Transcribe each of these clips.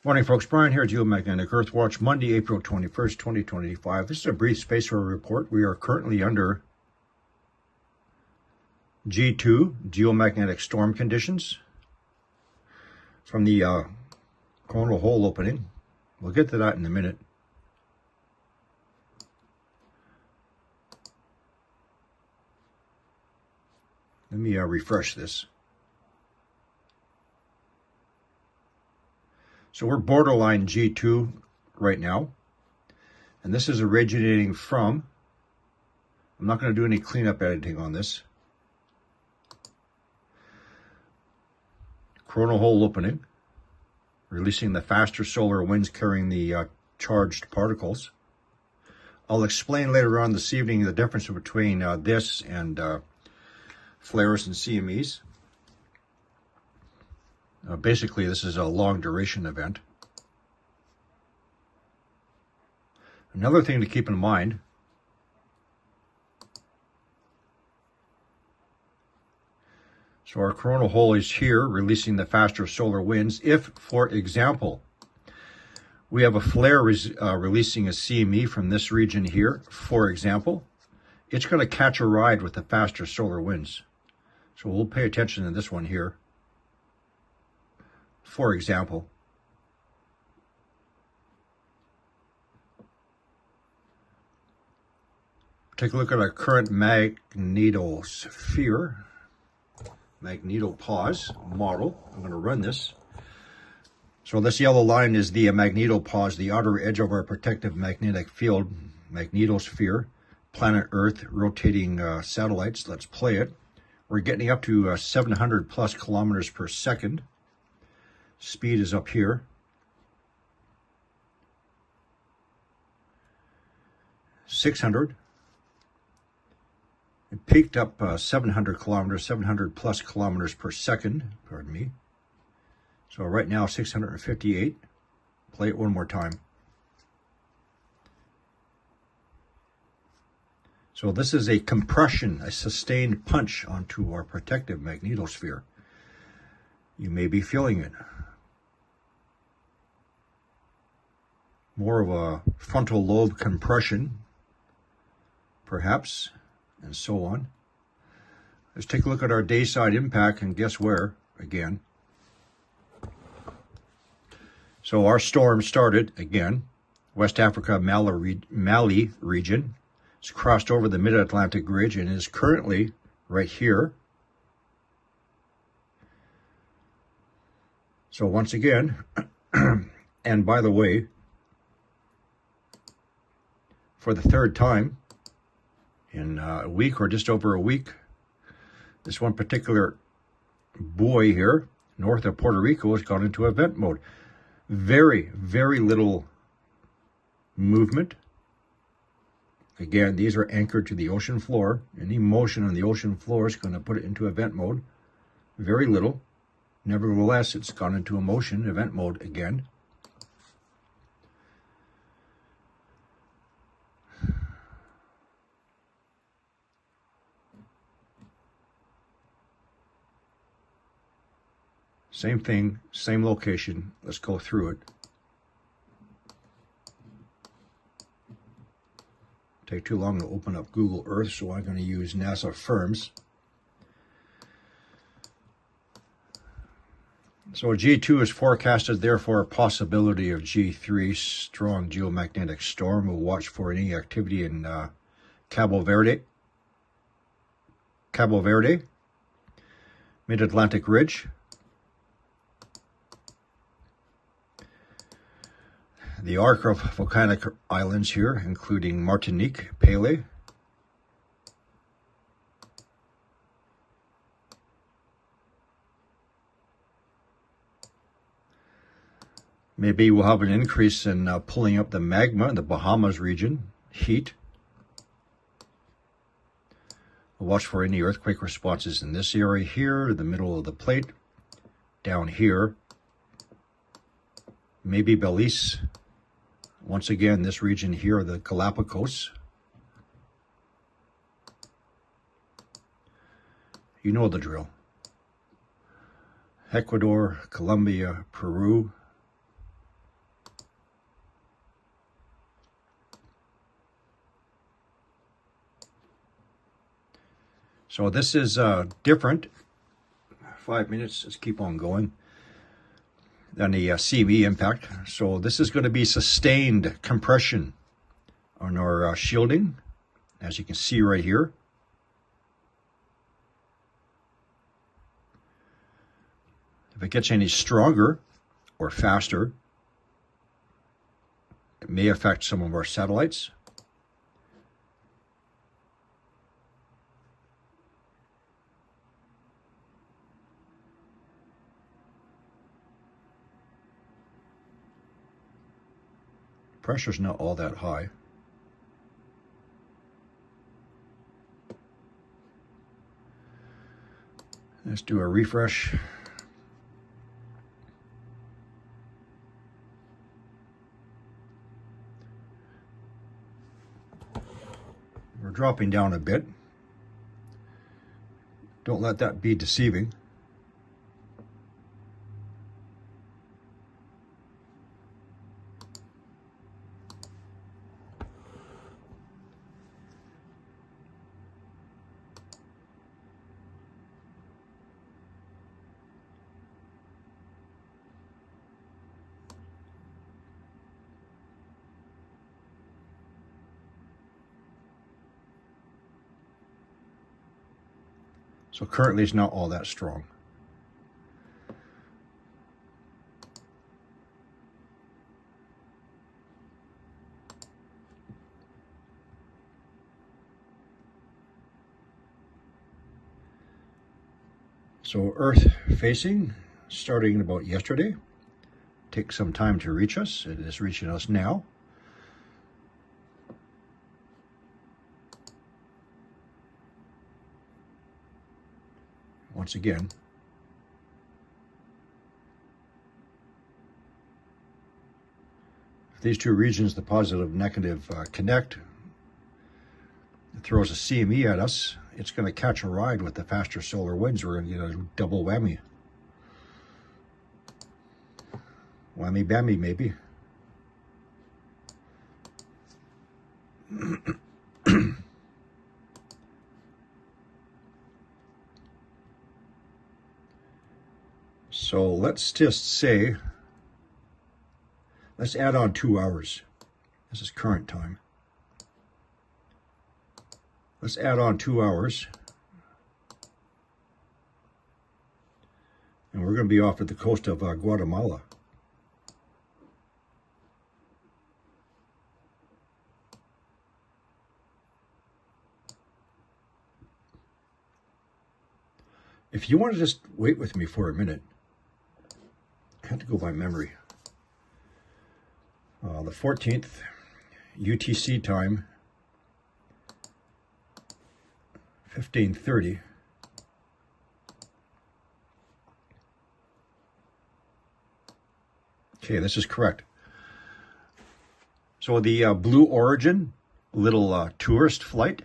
Morning, folks. Brian here, Geomagnetic Earthwatch, Monday, April 21st, 2025. This is a brief space weather report. We are currently under G2, geomagnetic storm conditions, from the coronal hole opening. We'll get to that in a minute. Let me refresh this. So we're borderline G2 right now, and this is originating from, I'm not going to do any cleanup editing on this, coronal hole opening, releasing the faster solar winds carrying the charged particles. I'll explain later on this evening the difference between this and flares and CMEs. Basically, this is a long duration event. Another thing to keep in mind, so our coronal hole is here, releasing the faster solar winds. If, for example, we have a flare releasing a CME from this region here, for example, it's going to catch a ride with the faster solar winds. So we'll pay attention to this one here. For example, take a look at our current magnetopause model. I'm going to run this. So this yellow line is the magnetopause, the outer edge of our protective magnetic field, magnetosphere, planet Earth, rotating satellites. Let's play it. We're getting up to 700 plus kilometers per second. Speed is up here. .600. It peaked up 700 plus kilometers per second, pardon me. So right now 658. Play it one more time. So this is a compression, a sustained punch onto our protective magnetosphere. You may be feeling it. More of a frontal lobe compression, perhaps, and so on. Let's take a look at our dayside impact, and guess where, again. So our storm started, again, West Africa, Mali region. It's crossed over the Mid-Atlantic Ridge and is currently right here. So once again, and by the way, for the third time in a week or just over a week, this one particular buoy here, north of Puerto Rico, has gone into event mode. Very, very little movement. Again, these are anchored to the ocean floor. Any motion on the ocean floor is going to put it into event mode. Very little. Nevertheless, it's gone into event mode again. Same thing, same location. Let's go through it. Take too long to open up Google Earth, so I'm going to use NASA Firms. So G2 is forecasted, therefore a possibility of G3, strong geomagnetic storm. We'll watch for any activity in Cabo Verde, Mid-Atlantic Ridge, the arc of volcanic islands here, including Martinique, Pele, maybe we'll have an increase in pulling up the magma in the Bahamas region, heat. We'll watch for any earthquake responses in this area here, the middle of the plate, down here, maybe Belize. Once again, this region here, the Galapagos. You know the drill. Ecuador, Colombia, Peru, So this is different. 5 minutes, let's keep on going, than the CME impact. So this is going to be sustained compression on our shielding, as you can see right here. If it gets any stronger or faster, it may affect some of our satellites. Pressure's not all that high. Let's do a refresh. We're dropping down a bit. Don't let that be deceiving. So currently it's not all that strong. So Earth facing, starting about yesterday. Takes some time to reach us. It is reaching us now. Once again, if these two regions, the positive and negative, connect, it throws a CME at us. It's going to catch a ride with the faster solar winds. We're going to get a double whammy. Whammy bammy, maybe. So let's just say, let's add on 2 hours. This is current time. Let's add on 2 hours. And we're going to be off at the coast of Guatemala. If you want to just wait with me for a minute, I have to go by memory. The 14th, UTC time, 15:30. Okay, this is correct. So the Blue Origin little tourist flight,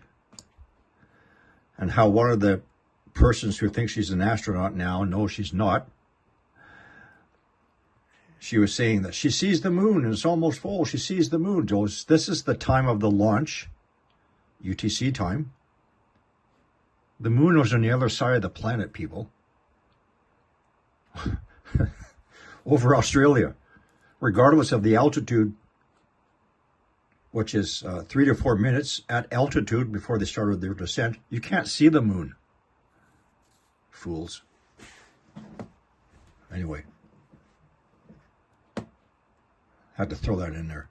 and how one of the persons who thinks she's an astronaut now, no, she's not. She was saying that she sees the moon and it's almost full. She sees the moon. This is the time of the launch, UTC time. The moon was on the other side of the planet, people. Over Australia. Regardless of the altitude, which is 3 to 4 minutes at altitude before they started their descent, you can't see the moon. Fools. Anyway. Had to throw that in there.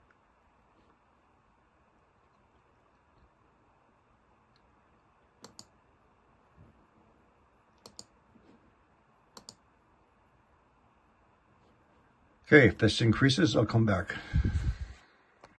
Okay, if this increases, I'll come back.